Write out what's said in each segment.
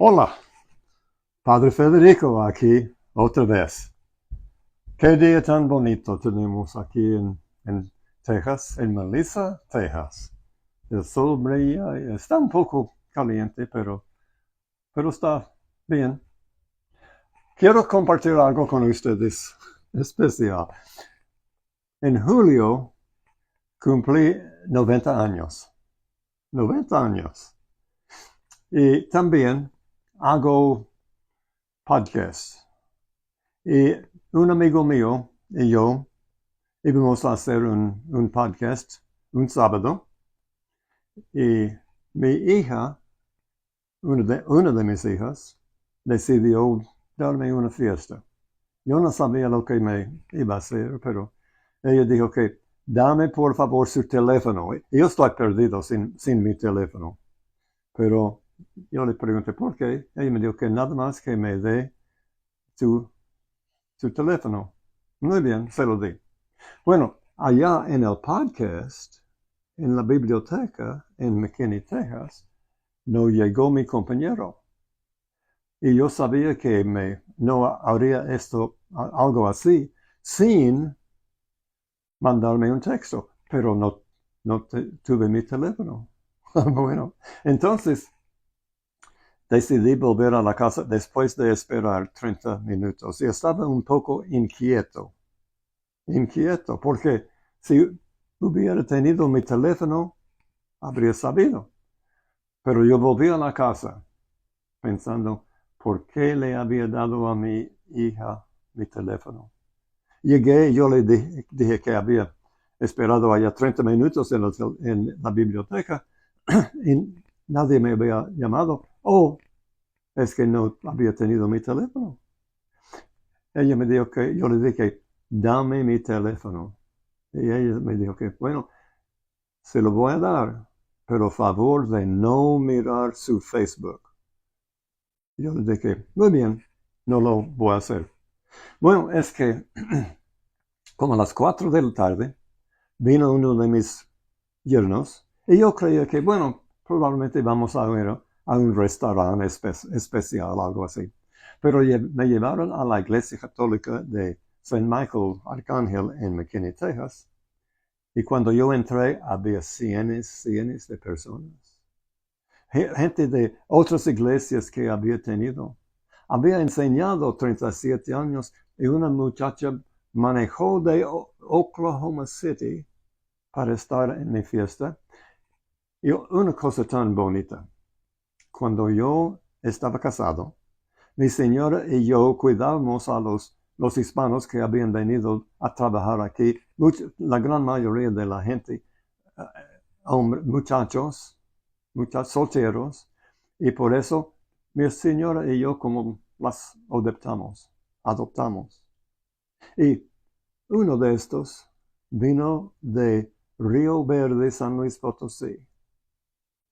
Hola, Padre Federico aquí otra vez. Qué día tan bonito tenemos aquí en Texas, en Melissa, Texas. El sol brilla, y está un poco caliente, pero está bien. Quiero compartir algo con ustedes especial. En julio cumplí 90 años. 90 años. Y también hago podcast. Y un amigo mío y yo íbamos a hacer un podcast un sábado. Y mi hija, una de mis hijas, decidió darme una fiesta. Yo no sabía lo que me iba a hacer, pero ella dijo que dame por favor su teléfono. Y yo estoy perdido sin mi teléfono. Pero yo le pregunté por qué. Ella me dijo que nada más que me dé su teléfono. Muy bien, se lo di. Bueno, allá en el podcast, en la biblioteca en McKinney, Texas, no llegó mi compañero. Y yo sabía que no haría algo así, sin mandarme un texto, pero no tuve mi teléfono. Bueno, entonces decidí volver a la casa después de esperar 30 minutos y estaba un poco inquieto, porque si hubiera tenido mi teléfono, habría sabido. Pero yo volví a la casa pensando, ¿por qué le había dado a mi hija mi teléfono? Llegué, yo le dije que había esperado allá 30 minutos en la biblioteca y nadie me había llamado. Oh, es que no había tenido mi teléfono. Ella me dijo que, yo le dije, dame mi teléfono. Y ella me dijo que, bueno, se lo voy a dar, pero favor de no mirar su Facebook. Yo le dije, muy bien, no lo voy a hacer. Bueno, es que como a las 4 de la tarde vino uno de mis yernos y yo creía que, bueno, probablemente vamos a ir a un restaurante especial, algo así. Pero me llevaron a la iglesia católica de St. Michael Arcángel en McKinney, Texas. Y cuando yo entré, había cientos de personas. Gente de otras iglesias que había tenido. Había enseñado 37 años y una muchacha manejó de Oklahoma City para estar en mi fiesta. Y una cosa tan bonita. Cuando yo estaba casado, mi señora y yo cuidábamos a los hispanos que habían venido a trabajar aquí. La gran mayoría de la gente, muchachos solteros, y por eso mi señora y yo como las adoptamos. Y uno de estos vino de Río Verde, San Luis Potosí,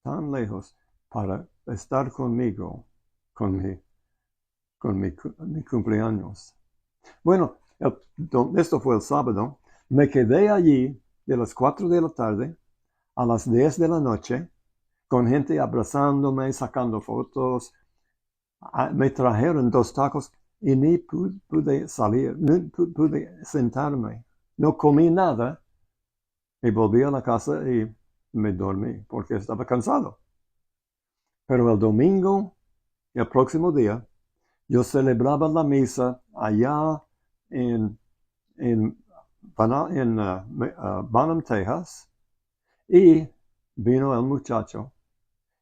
tan lejos, para estar conmigo, con mi cumpleaños. Bueno, esto fue el sábado. Me quedé allí de las 4 de la tarde a las 10 de la noche, con gente abrazándome, sacando fotos. Me trajeron 2 tacos y ni pude salir, ni pude sentarme. No comí nada y volví a la casa y me dormí porque estaba cansado. Pero el domingo, el próximo día, yo celebraba la misa allá en Bonham, Texas, y vino el muchacho.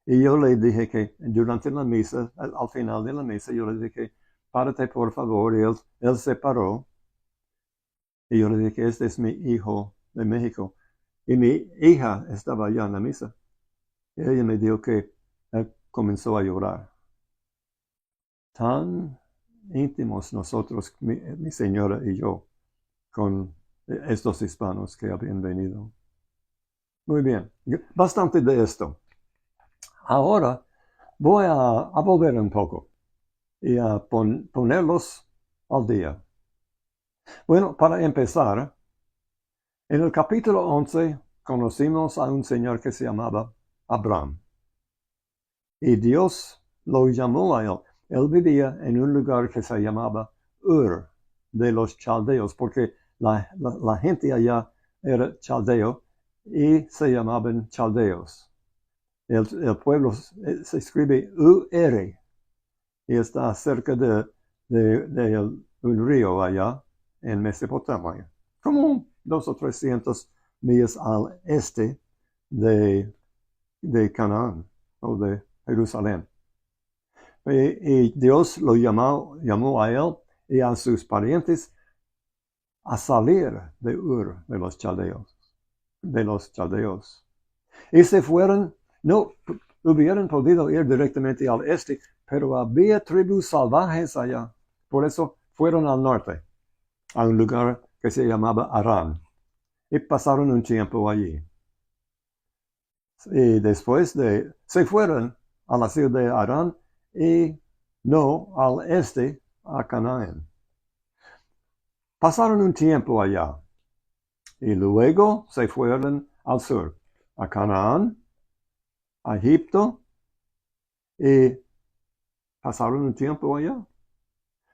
Y yo le dije que durante la misa, al final de la misa, yo le dije, párate por favor. Y él se paró. Y yo le dije, este es mi hijo de México. Y mi hija estaba allá en la misa. Y ella me dijo que él comenzó a llorar. Tan íntimos nosotros, mi señora y yo, con estos hispanos que habían venido. Muy bien, bastante de esto. Ahora voy a volver un poco y a ponerlos al día. Bueno, para empezar, en el capítulo 11 conocimos a un señor que se llamaba Abraham. Y Dios lo llamó a él. Él vivía en un lugar que se llamaba Ur de los chaldeos, porque la gente allá era chaldeo y se llamaban chaldeos. El pueblo se escribe U-R y está cerca de un río allá en Mesopotamia, como 200 o 300 millas al este de Canaán o de Jerusalén. Y Dios lo llamó a él y a sus parientes a salir de Ur, de los chaldeos. Y se fueron, no hubieran podido ir directamente al este, pero había tribus salvajes allá. Por eso fueron al norte, a un lugar que se llamaba Arán. Y pasaron un tiempo allí. Y después se fueron a la ciudad de Arán y no al este, a Canaán. Pasaron un tiempo allá y luego se fueron al sur, a Canaán, a Egipto, y pasaron un tiempo allá.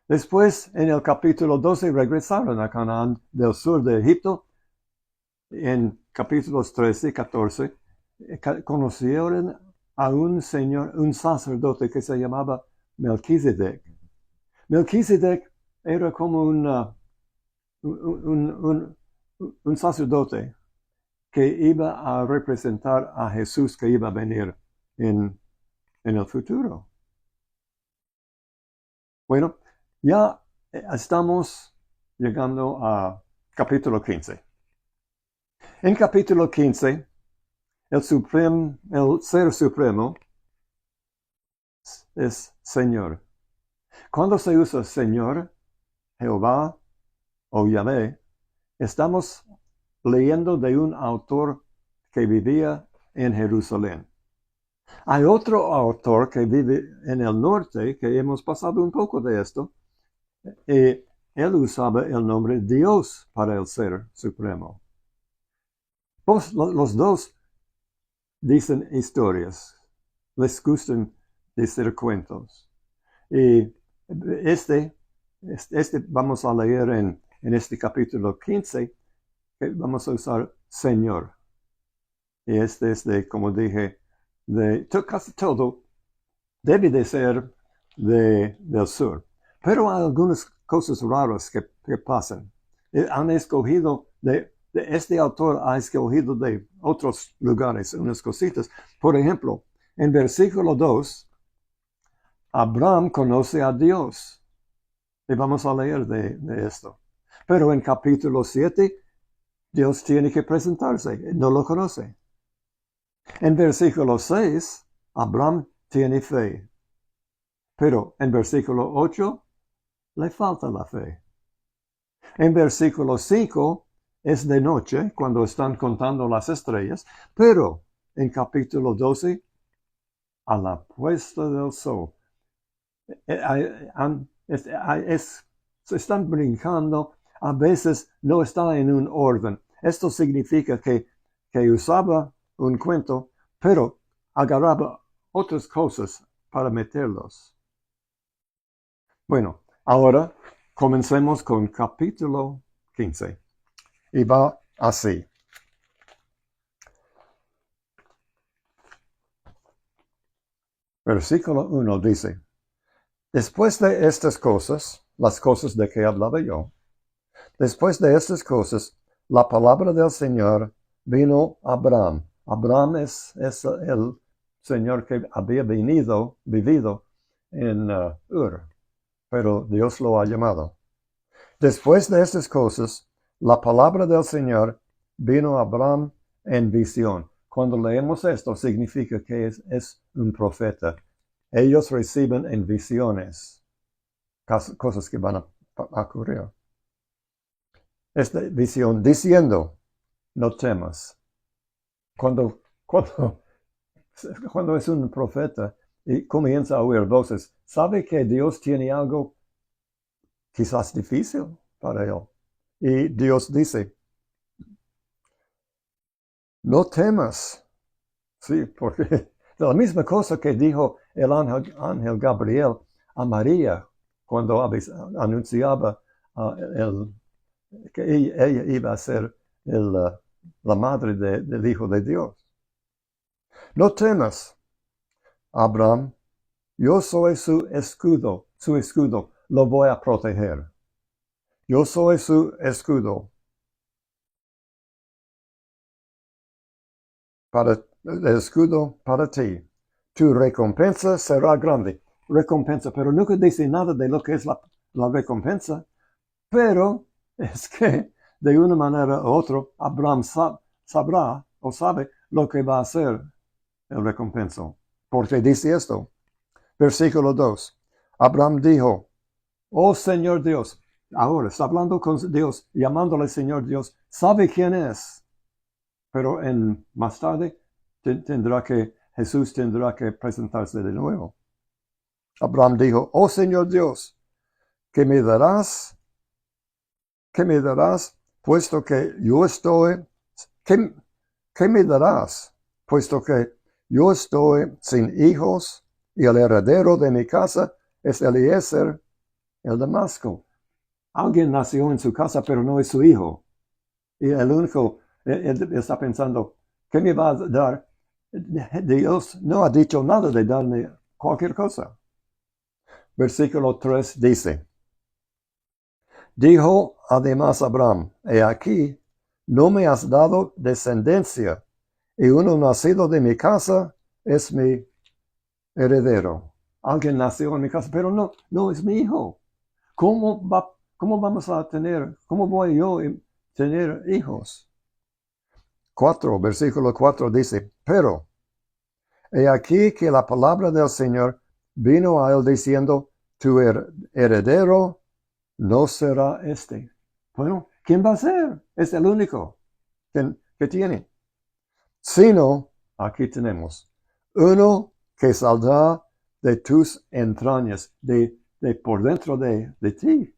Después, en el capítulo 12, regresaron a Canaán del sur de Egipto. En capítulos 13 y 14, conocieron a un señor, un sacerdote que se llamaba Melquisedec. Melquisedec era como un sacerdote que iba a representar a Jesús que iba a venir en el futuro. Bueno, ya estamos llegando a capítulo 15. En capítulo 15, el Ser Supremo es Señor. Cuando se usa Señor, Jehová o Yahvé, estamos leyendo de un autor que vivía en Jerusalén. Hay otro autor que vive en el norte, que hemos pasado un poco de esto, y él usaba el nombre Dios para el Ser Supremo. Los dos dicen historias, les gustan decir cuentos. Y este vamos a leer en este capítulo 15, que vamos a usar Señor. Y este es como dije, casi todo debe de ser del sur. Pero hay algunas cosas raras que pasan. Han escogido este autor ha escogido de otros lugares unas cositas. Por ejemplo, en versículo 2, Abraham conoce a Dios. Y vamos a leer de esto. Pero en capítulo 7, Dios tiene que presentarse. No lo conoce. En versículo 6, Abraham tiene fe. Pero en versículo 8, le falta la fe. En versículo 5, es de noche cuando están contando las estrellas. Pero en capítulo 12, a la puesta del sol, se están brincando. A veces no está en un orden. Esto significa que usaba un cuento, pero agarraba otras cosas para meterlos. Bueno, ahora comencemos con capítulo 15. Y va así. Versículo 1 dice: Después de estas cosas, las cosas de que hablaba yo, después de estas cosas, la palabra del Señor vino a Abraham. Abraham es el Señor que había vivido en Ur, pero Dios lo ha llamado. Después de estas cosas, la palabra del Señor vino a Abraham en visión. Cuando leemos esto, significa que es un profeta. Ellos reciben en visiones cosas que van a ocurrir. Esta visión diciendo: no temas. Cuando es un profeta y comienza a oír voces, sabe que Dios tiene algo quizás difícil para él. Y Dios dice: no temas. Sí, porque la misma cosa que dijo el ángel Gabriel a María cuando anunciaba que ella iba a ser la madre del Hijo de Dios. No temas, Abraham, yo soy su escudo, lo voy a proteger. Yo soy su escudo. El escudo para ti. Tu recompensa será grande. Recompensa, pero nunca dice nada de lo que es la recompensa. Pero es que de una manera u otra, Abraham sabrá o sabe lo que va a hacer el recompensa. Porque dice esto, versículo 2. Abraham dijo, oh Señor Dios, ahora está hablando con Dios, llamándole Señor Dios, sabe quién es. Pero más tarde Jesús tendrá que presentarse de nuevo. Abraham dijo, oh Señor Dios, ¿qué me darás? ¿Qué me darás? Puesto que yo estoy, ¿qué me darás? Puesto que yo estoy sin hijos y el heredero de mi casa es Eliezer, el Damasco. Alguien nació en su casa, pero no es su hijo. Y el único, él está pensando, ¿qué me va a dar? Dios no ha dicho nada de darme cualquier cosa. Versículo 3 dice, dijo además Abraham, he aquí, no me has dado descendencia, y uno nacido de mi casa es mi heredero. Alguien nació en mi casa, pero no es mi hijo. ¿Cómo vamos a cómo voy yo a tener hijos? Versículo 4 dice, pero he aquí que la palabra del Señor vino a él diciendo, tu heredero no será este. Bueno, ¿quién va a ser? Es el único que tiene. Sino, aquí tenemos, uno que saldrá de tus entrañas, de por dentro de ti.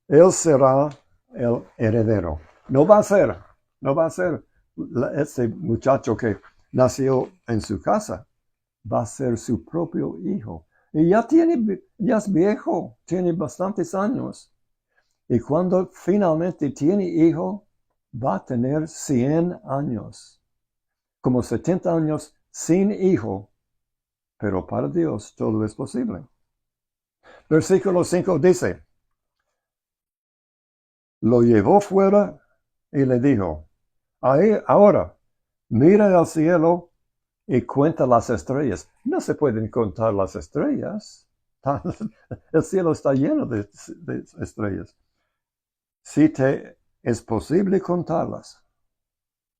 Él será el heredero. No va a ser ese muchacho que nació en su casa. Va a ser su propio hijo. Y ya es viejo, tiene bastantes años. Y cuando finalmente tiene hijo, va a tener 100 años. Como 70 años sin hijo. Pero para Dios todo es posible. Versículo 5 dice, lo llevó fuera y le dijo, ahora, mira al cielo y cuenta las estrellas. No se pueden contar las estrellas. El cielo está lleno de estrellas. Si te es posible contarlas.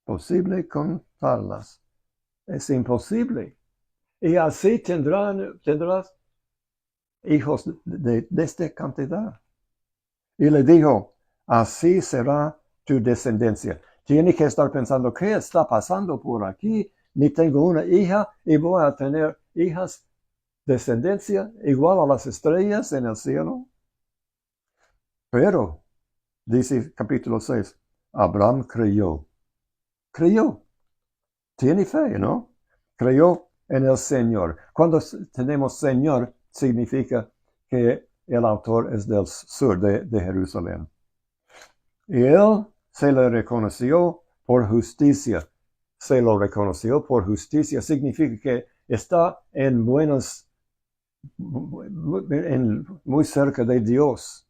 Posible contarlas. Es imposible. Y así tendrás hijos de esta cantidad. Y le dijo, así será tu descendencia. Tiene que estar pensando, ¿qué está pasando por aquí? Ni tengo una hija y voy a tener hijas, descendencia igual a las estrellas en el cielo. Pero, dice capítulo 6, Abraham creyó. Creyó. Tiene fe, ¿no? Creyó en el Señor. Cuando tenemos Señor, significa que el autor es del sur de Jerusalén. Y él se le reconoció por justicia. Se lo reconoció por justicia. Significa que está muy cerca de Dios,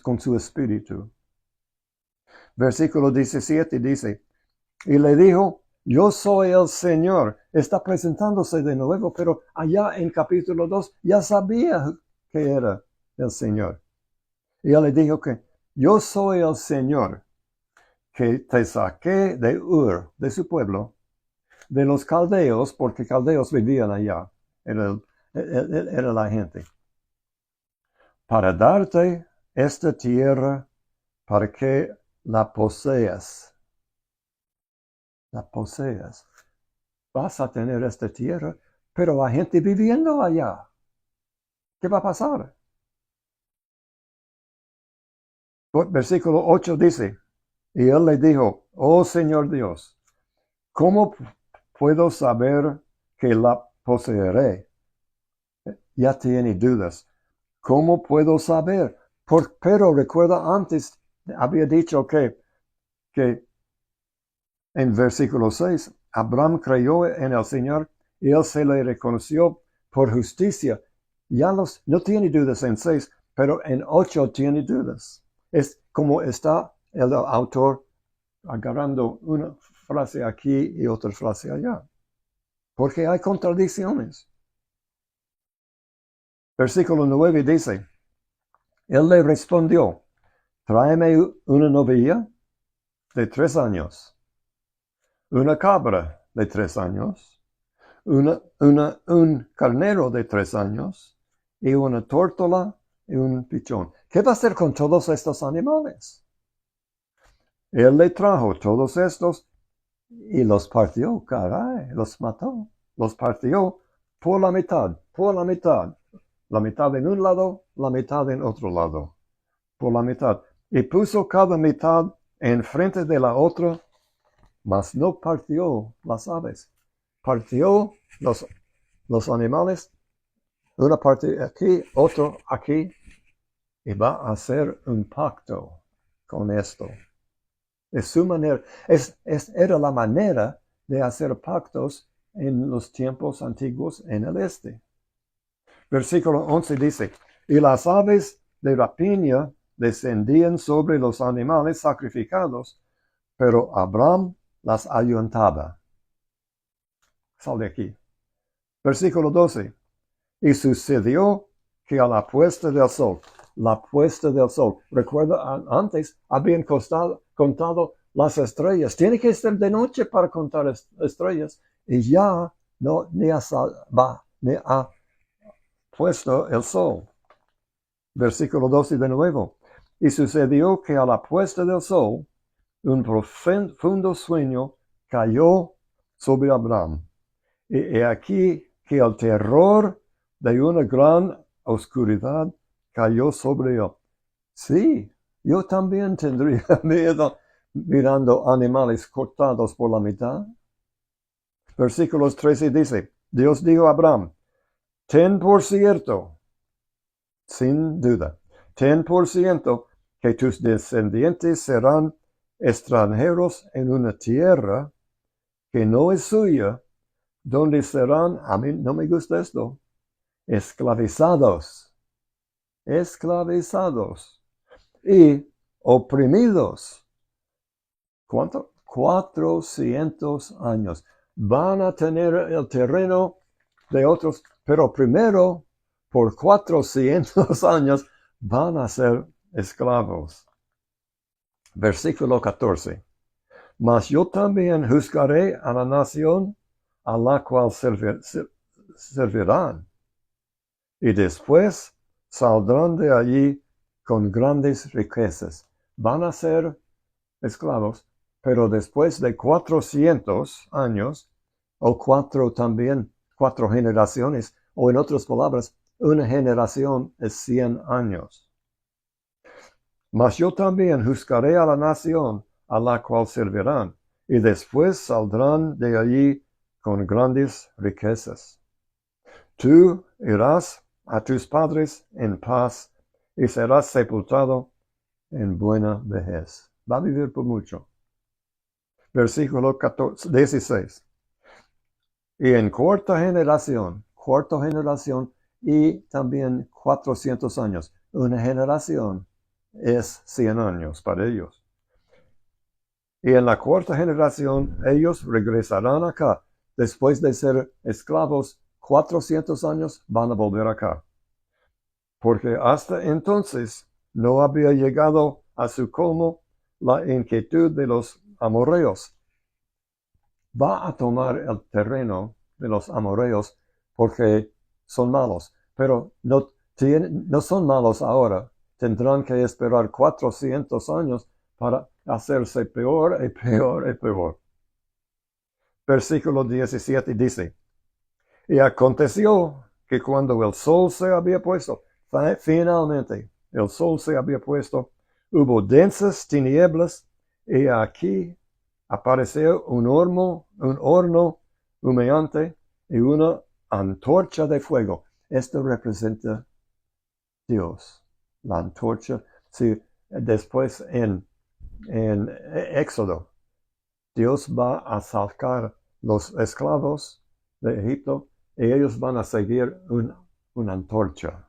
con su espíritu. Versículo 17 dice, y le dijo, yo soy el Señor. Está presentándose de nuevo, pero allá en capítulo 2 ya sabía que era el Señor. Y él le dijo que yo soy el Señor que te saqué de Ur, de su pueblo, de los caldeos, porque caldeos vivían allá, era la gente, para darte esta tierra para que la poseas. La poseas. Vas a tener esta tierra, pero la gente viviendo allá. ¿Qué va a pasar? Versículo 8 dice, y él le dijo, oh Señor Dios, ¿cómo puedo saber que la poseeré. Ya tiene dudas. ¿Cómo puedo saber? Pero recuerda antes, había dicho que en versículo 6, Abraham creyó en el Señor y él se le reconoció por justicia. No tiene dudas en 6, pero en 8 tiene dudas. Es como está el autor agarrando una frase aquí y otra frase allá. Porque hay contradicciones. Versículo 9 dice, él le respondió, tráeme una novilla de 3 años, una cabra de 3 años, un carnero de 3 años y una tórtola y un pichón. ¿Qué va a hacer con todos estos animales? Él le trajo todos estos y los partió, caray, los mató, los partió por la mitad, la mitad en un lado, la mitad en otro lado, por la mitad, y puso cada mitad enfrente de la otra, mas no partió las aves, partió los animales, una parte aquí, otro aquí, y va a hacer un pacto con esto. Es su manera, era la manera de hacer pactos en los tiempos antiguos en el este. Versículo 11 dice, y las aves de rapiña descendían sobre los animales sacrificados, pero Abraham las ayuntaba. Sal de aquí. Versículo 12, y sucedió que a la puesta del sol, recuerda, antes habían contado las estrellas. Tiene que ser de noche para contar estrellas. Y ya ni ha puesto el sol. Versículo 12 de nuevo. Y sucedió que a la puesta del sol, un profundo sueño cayó sobre Abraham. Y he aquí que el terror de una gran oscuridad cayó sobre él. Sí, yo también tendría miedo mirando animales cortados por la mitad. Versículos 13 dice, Dios dijo a Abraham, ten por cierto, sin duda, ten por cierto que tus descendientes serán extranjeros en una tierra que no es suya, donde serán, a mí no me gusta esto, esclavizados y oprimidos. ¿Cuánto? 400 años. Van a tener el terreno de otros, pero primero, por 400 años, van a ser esclavos. Versículo 14. Mas yo también juzgaré a la nación a la cual servirán, y después saldrán de allí con grandes riquezas. Van a ser esclavos, pero después de 400 años, o 4 generaciones, o en otras palabras, una generación es 100 años. Mas yo también juzgaré a la nación a la cual servirán, y después saldrán de allí con grandes riquezas. Tú irás a tus padres en paz y serás sepultado en buena vejez. Va a vivir por mucho. Versículo 16. Y en cuarta generación y también 400 años. Una generación es 100 años para ellos. Y en la cuarta generación ellos regresarán acá. Después de ser esclavos 400 años, van a volver acá. Porque hasta entonces no había llegado a su colmo la inquietud de los amorreos. Va a tomar el terreno de los amorreos porque son malos, pero no son malos ahora. Tendrán que esperar 400 años para hacerse peor y peor y peor. Versículo 17 dice, y aconteció que cuando el sol se había puesto, finalmente el sol se había puesto, hubo densas tinieblas, y aquí apareció un horno humeante y una antorcha de fuego. Esto representa Dios. La antorcha. Sí, después en Éxodo, Dios va a sacar los esclavos de Egipto y ellos van a seguir una antorcha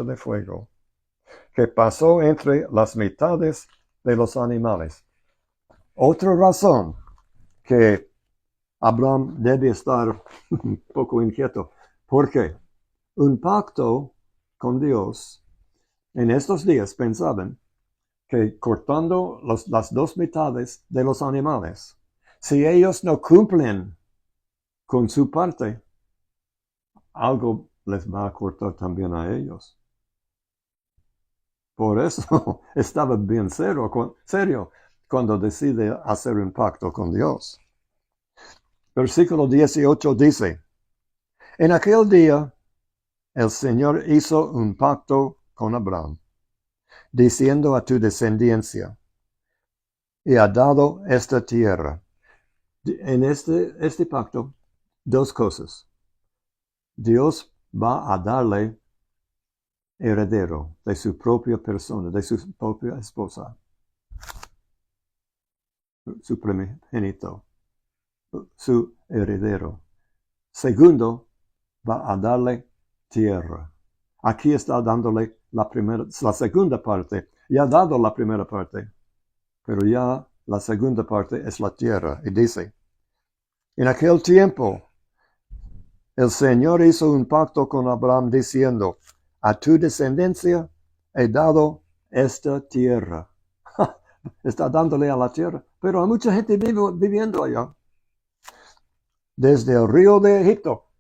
de fuego que pasó entre las mitades de los animales. Otra razón que Abraham debe estar un poco inquieto, porque un pacto con Dios, en estos días pensaban que cortando las dos mitades de los animales, si ellos no cumplen con su parte, algo les va a cortar también a ellos. Por eso estaba bien serio cuando decide hacer un pacto con Dios. Versículo 18 dice, en aquel día el Señor hizo un pacto con Abraham, diciendo a tu descendencia, y ha dado esta tierra. En este pacto, dos cosas. Dios va a darle heredero de su propia persona, de su propia esposa, su primogénito, su heredero. Segundo, va a darle tierra. Aquí está dándole la segunda parte. Ya ha dado la primera parte, pero ya la segunda parte es la tierra. Y dice, en aquel tiempo, el Señor hizo un pacto con Abraham diciendo, a tu descendencia he dado esta tierra. Está dándole a la tierra, pero hay mucha gente viviendo allá. Desde el río de Egipto,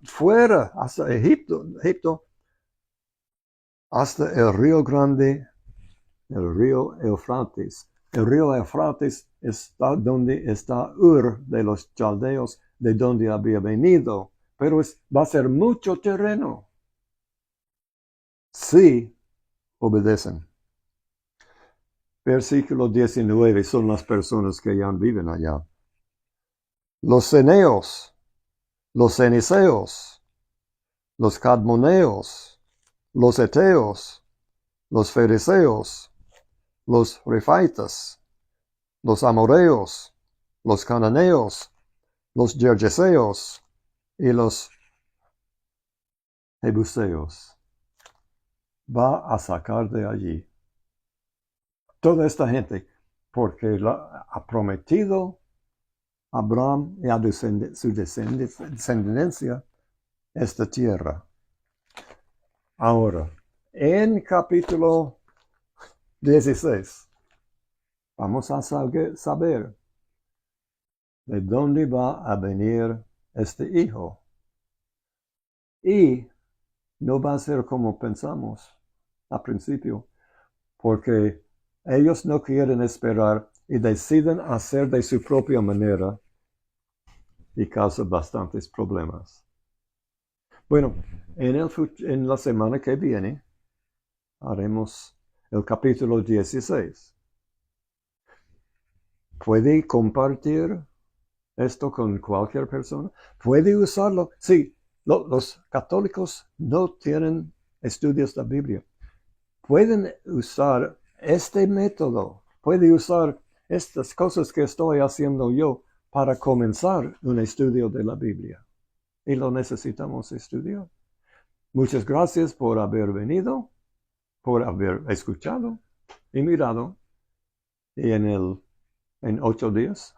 fuera hasta Egipto, hasta el río grande, el río Eufrates. El río Eufrates está donde está Ur de los chaldeos, de donde había venido, pero va a ser mucho terreno. Sí, obedecen. Versículo 19 son las personas que ya viven allá. Los ceneos, los ceniceos, los cadmoneos, los eteos, los fereceos, los refaitas, los amoreos, los cananeos, los gergeseos y los jebuseos. Va a sacar de allí toda esta gente, porque ha prometido Abraham y a su descendencia esta tierra. Ahora, en capítulo 16, vamos a saber de dónde va a venir este hijo. Y no va a ser como pensamos al principio, porque ellos no quieren esperar y deciden hacer de su propia manera y causa bastantes problemas. Bueno, en la semana que viene haremos el capítulo 16. ¿Puede compartir esto con cualquier persona? ¿Puede usarlo? Sí, los católicos no tienen estudios de la Biblia. Pueden usar este método, puede usar estas cosas que estoy haciendo yo para comenzar un estudio de la Biblia. Y lo necesitamos estudiar. Muchas gracias por haber venido, por haber escuchado y mirado. Y en 8 días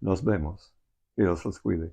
nos vemos. Dios los cuide.